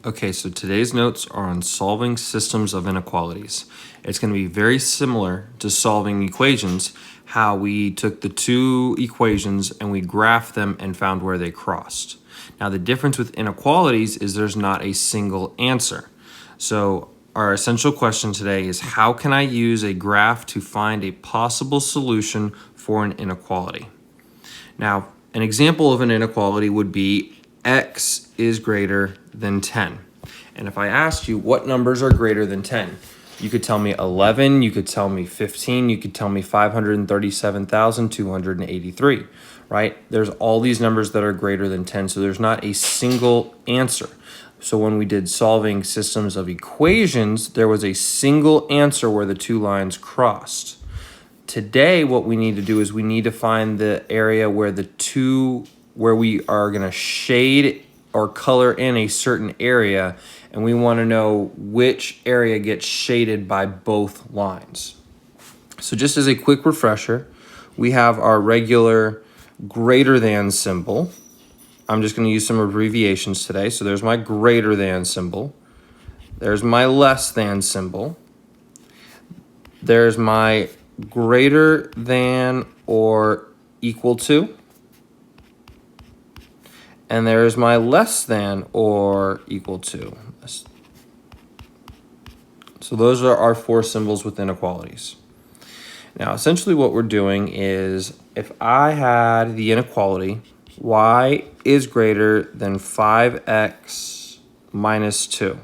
Okay, so today's notes are on solving systems of inequalities. It's going to be very similar to solving equations, how we took the two equations and we graphed them and found where they crossed. Now, the difference with inequalities is there's not a single answer. So our essential question today is, how can I use a graph to find a possible solution for an inequality? Now, an example of an inequality would be x is greater than 10. And if I asked you what numbers are greater than 10, you could tell me 11, you could tell me 15, you could tell me 537,283, right? There's all these numbers that are greater than 10, so there's not a single answer. So when we did solving systems of equations, there was a single answer where the two lines crossed. Today, what we need to do is we need to find the area where where we are going to shade or color in a certain area, and we want to know which area gets shaded by both lines. So just as a quick refresher, we have our regular greater than symbol. I'm just going to use some abbreviations today. So there's my greater than symbol. There's my less than symbol. There's my greater than or equal to. And there's my less than or equal to. So those are our four symbols with inequalities. Now, essentially what we're doing is, if I had the inequality y is greater than 5x minus 2.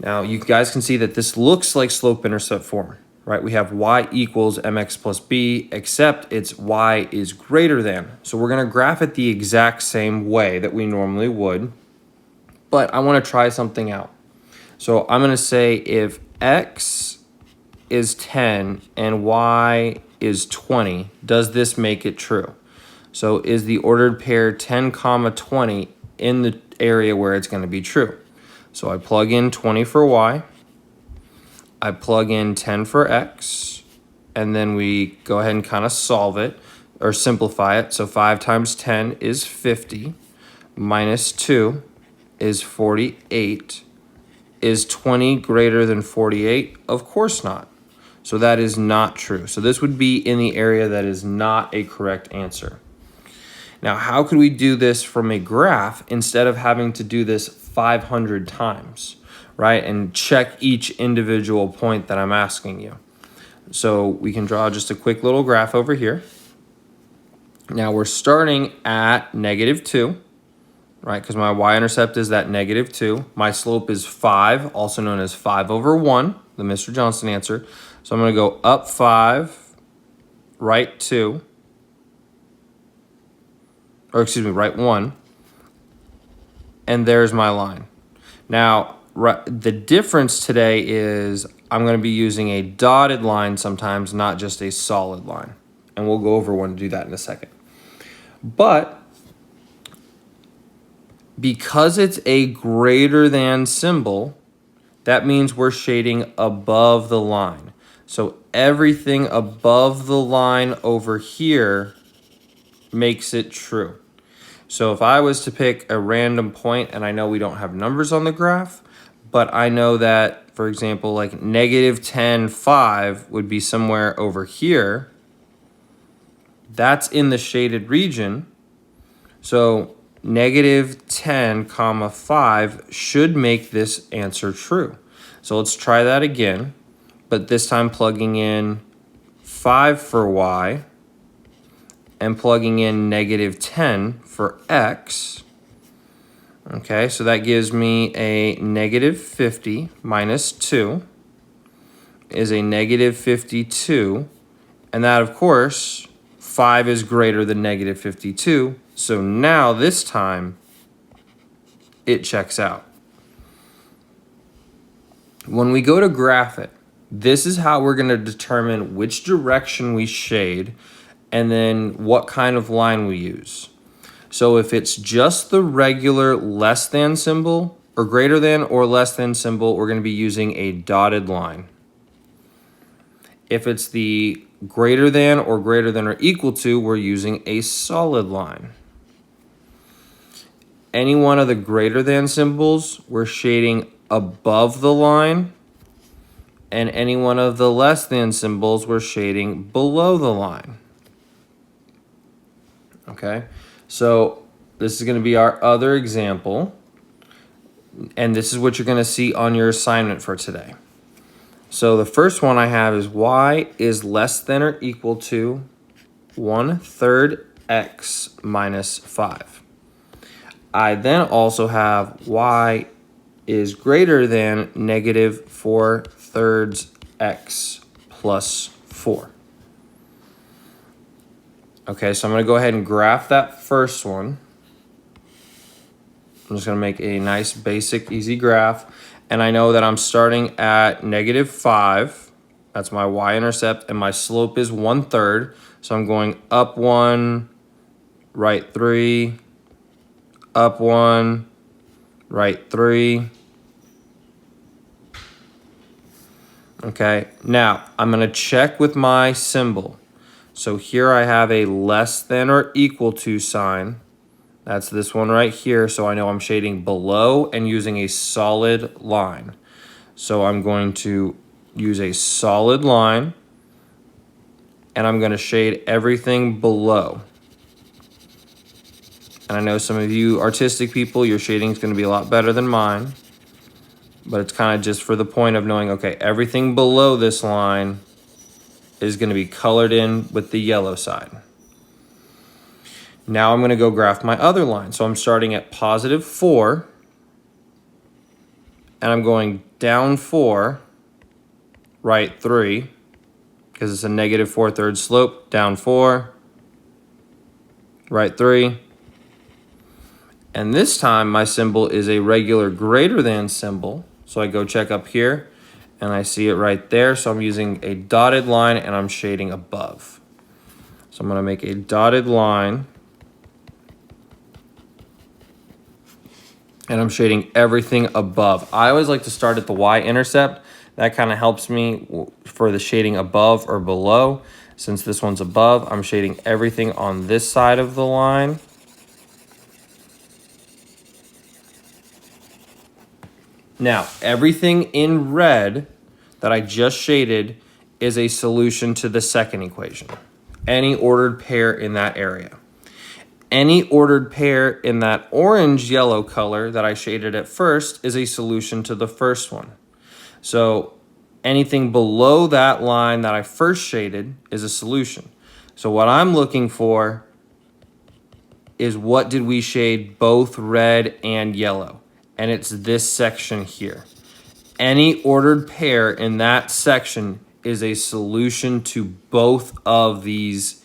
Now, you guys can see that this looks like slope-intercept form, right? We have y equals mx plus b, except it's y is greater than. So we're going to graph it the exact same way that we normally would, but I want to try something out. So I'm going to say if x is 10 and y is 20, does this make it true? So is the ordered pair 10 comma 20 in the area where it's going to be true? So I plug in 20 for y, I plug in 10 for x, and then we go ahead and kind of solve it or simplify it. So 5 times 10 is 50, minus 2 is 48. Is 20 greater than 48? Of course not. So that is not true. So this would be in the area that is not a correct answer. Now, how could we do this from a graph instead of having to do this 500 times, right? And check each individual point that I'm asking you. So we can draw just a quick little graph over here. Now we're starting at -2, right? Because my y-intercept is that -2. My slope is 5, also known as 5 over 1, the Mr. Johnson answer. So I'm going to go up 5, right 2, or excuse me, right 1, and there's my line. Now, the difference today is I'm going to be using a dotted line sometimes, not just a solid line. And we'll go over when to do that in a second. But because it's a greater than symbol, that means we're shading above the line. So everything above the line over here makes it true. So if I was to pick a random point, and I know we don't have numbers on the graph, but I know that, for example, like -10, 5 would be somewhere over here. That's in the shaded region. So -10 comma 5 should make this answer true. So let's try that again, but this time plugging in 5 for y and plugging in -10 for x. Okay, so that gives me a -50 minus 2 is a -52, and that, of course, 5 is greater than -52, so now this time it checks out. When we go to graph it, this is how we're going to determine which direction we shade and then what kind of line we use. So if it's just the regular less than symbol, or greater than or less than symbol, we're going to be using a dotted line. If it's the greater than or equal to, we're using a solid line. any one of the greater than symbols, we're shading above the line. And any one of the less than symbols, we're shading below the line. Okay, so this is going to be our other example. And this is what you're going to see on your assignment for today. So the first one I have is y is less than or equal to 1/3 x minus 5. I then also have y is greater than negative 4/3 x plus 4. Okay, so I'm going to go ahead and graph that first one. I'm just going to make a nice, basic, easy graph. And I know that I'm starting at negative 5. That's my y-intercept. And my slope is 1/3. So I'm going up 1, right 3, up 1, right 3. Okay, now I'm going to check with my symbol. So here I have a less than or equal to sign. That's this one right here, so I know I'm shading below and using a solid line. So I'm going to use a solid line, and I'm going to shade everything below. And I know some of you artistic people, your shading is going to be a lot better than mine, but it's kind of just for the point of knowing, okay, everything below this line is going to be colored in with the yellow side. Now I'm going to go graph my other line. So I'm starting at positive 4, and I'm going down 4, right 3, because it's a negative 4/3 slope, down 4, right 3. And this time my symbol is a regular greater than symbol. So I go check up here, and I see it right there. So I'm using a dotted line, and I'm shading above. So I'm going to make a dotted line. And I'm shading everything above. I always like to start at the y-intercept. That kind of helps me for the shading above or below. Since this one's above, I'm shading everything on this side of the line. Now, everything in red that I just shaded is a solution to the second equation. Any ordered pair in that area. Any ordered pair in that orange-yellow color that I shaded at first is a solution to the first one. So anything below that line that I first shaded is a solution. So what I'm looking for is what did we shade both red and yellow? And it's this section here. Any ordered pair in that section is a solution to both of these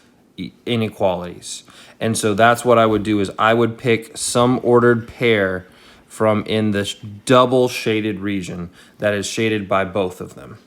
inequalities. And so that's what I would do is I would pick some ordered pair from in this double shaded region that is shaded by both of them.